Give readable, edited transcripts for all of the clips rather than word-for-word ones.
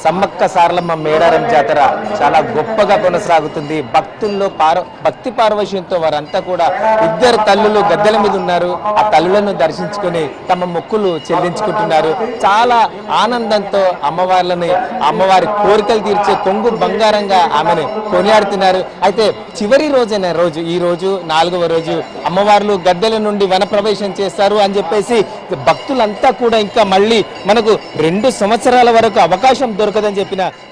సమ్మక్క సారలమ్మ మేడారం జాతర చాలా గొప్పగా కొనసాగుతుంది. భక్తుల్లో భక్తి పారవశ్యంతో వారంతా కూడా ఇద్దరు తల్లులు గద్దెల మీద ఉన్నారు. ఆ తల్లులను దర్శించుకొని తమ మొక్కులు చెల్లించుకుంటున్నారు. చాలా ఆనందంతో అమ్మవారి కోరికలు తీర్చే కొంగు బంగారంగా ఆమెను కొనియాడుతున్నారు. అయితే చివరి రోజైన ఈ రోజు 4వ రోజు అమ్మవార్లు గద్దెల నుండి వన ప్రవేశం చేస్తారు అని చెప్పేసి భక్తులంతా కూడా ఇంకా మళ్ళీ మనకు 2 సంవత్సరాల వరకు అవకాశం దొరకదని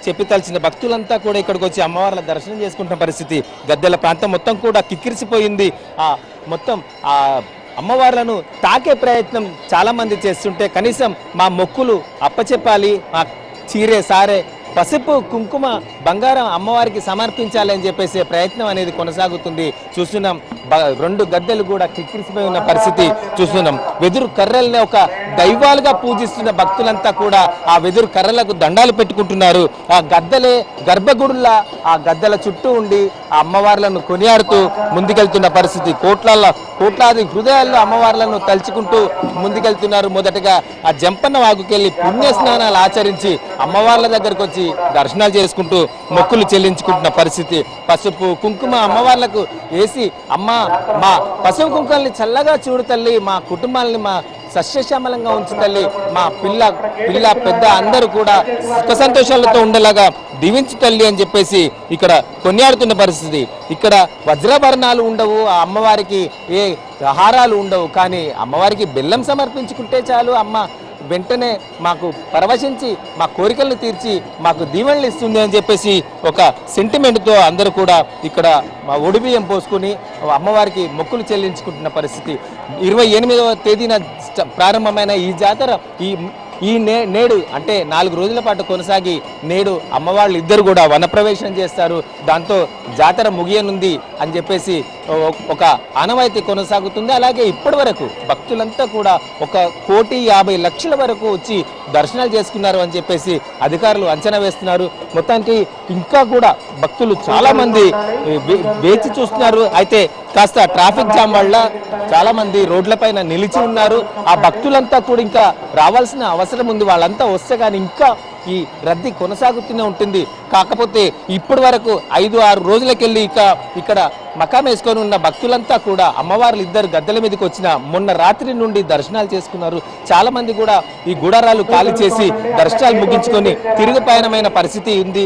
చెప్పితలిసిన భక్తులంతా కూడా ఇక్కడికి వచ్చి అమ్మవార్ల దర్శనం చేసుకుంటున్న పరిస్థితి. గద్దెల ప్రాంతం మొత్తం కూడా కిక్కిరిసిపోయింది. మొత్తం అమ్మవార్లను తాకే ప్రయత్నం చాలా మంది చేస్తుంటే కనీసం మా మొక్కులు అప్పచెప్పాలి, మా చీరే సారే పసుపు కుంకుమ బంగారం అమ్మవారికి సమర్పించాలని చెప్పేసి ప్రయత్నం అనేది కొనసాగుతుంది. చూస్తున్నాం 2 గద్దెలు కూడా కిక్కిరిసిపోయి ఉన్న పరిస్థితి చూస్తున్నాం. వెదురు కర్రల్ని ఒక దైవాలుగా పూజిస్తున్న భక్తులంతా కూడా ఆ వెదురు కర్రలకు దండాలు పెట్టుకుంటున్నారు. ఆ గద్దెలే గర్భగుడుల్లా ఆ గద్దెల చుట్టూ ఉండి ఆ అమ్మవార్లను కొనియాడుతూ ముందుకెళ్తున్న పరిస్థితి. కోట్లాది హృదయాల్లో అమ్మవార్లను తలుచుకుంటూ ముందుకెళ్తున్నారు. మొదటగా ఆ జంపన్న వాగుకెళ్ళి పుణ్య స్నానాలు ఆచరించి అమ్మవార్ల దగ్గరకు వచ్చి దర్శనాలు చేసుకుంటూ మొక్కులు చెల్లించుకుంటున్న పరిస్థితి. పసుపు కుంకుమ అమ్మవార్లకు వేసి అమ్మ మా పసుపు కుంకుమల్ని చల్లగా చూడు తల్లి, మా కుటుంబాలని మా సస్యశ్యామలంగా ఉంచు తల్లి, మా పిల్ల పెద్ద అందరూ కూడా సుఖ సంతోషాలతో ఉండేలాగా దీవించు తల్లి అని చెప్పేసి ఇక్కడ కొనియాడుతున్న పరిస్థితి. ఇక్కడ వజ్రాభరణాలు ఉండవు, ఆ అమ్మవారికి ఏ హారాలు ఉండవు, కానీ అమ్మవారికి బెల్లం సమర్పించుకుంటే చాలు అమ్మ వెంటనే మాకు పరవశించి మా కోరికలను తీర్చి మాకు దీవెనలు ఇస్తుంది అని చెప్పేసి ఒక సెంటిమెంట్తో అందరూ కూడా ఇక్కడ మా ఒడిబియ్యం పోసుకొని అమ్మవారికి మొక్కులు చెల్లించుకుంటున్న పరిస్థితి. 28వ తేదీన ప్రారంభమైన ఈ జాతర నేడు అంటే 4 రోజుల పాటు కొనసాగి నేడు అమ్మవాళ్ళు ఇద్దరు కూడా వనప్రవేశం చేస్తారు. దాంతో జాతర ముగియనుంది అని చెప్పేసి ఒక ఆనవాయితీ కొనసాగుతుంది. అలాగే ఇప్పటి వరకు భక్తులంతా కూడా 1,50,00,000 వరకు వచ్చి దర్శనాలు చేసుకున్నారు అని చెప్పేసి అధికారులు అంచనా వేస్తున్నారు. మొత్తానికి ఇంకా కూడా భక్తులు చాలా మంది వేచి చూస్తున్నారు. అయితే కాస్త ట్రాఫిక్ జామ్ వల్ల చాలా మంది రోడ్లపైన నిలిచి ఉన్నారు. ఆ భక్తులంతా కూడా ఇంకా రావాల్సిన అవసరం ఉంది. వాళ్ళంతా వస్తే కానీ ఇంకా ఈ రద్దీ కొనసాగుతూనే ఉంటుంది. కాకపోతే ఇప్పటి వరకు 5-6 రోజులకెళ్ళి ఇక్కడ మకాం వేసుకొని ఉన్న భక్తులంతా కూడా అమ్మవార్లు ఇద్దరు గద్దెల మీదకి వచ్చిన మొన్న రాత్రి నుండి దర్శనాలు చేసుకున్నారు. చాలా మంది కూడా ఈ గుడారాలు ఖాళీ చేసి దర్శనాలు ముగించుకొని తిరుగు పయనమైన పరిస్థితి ఉంది.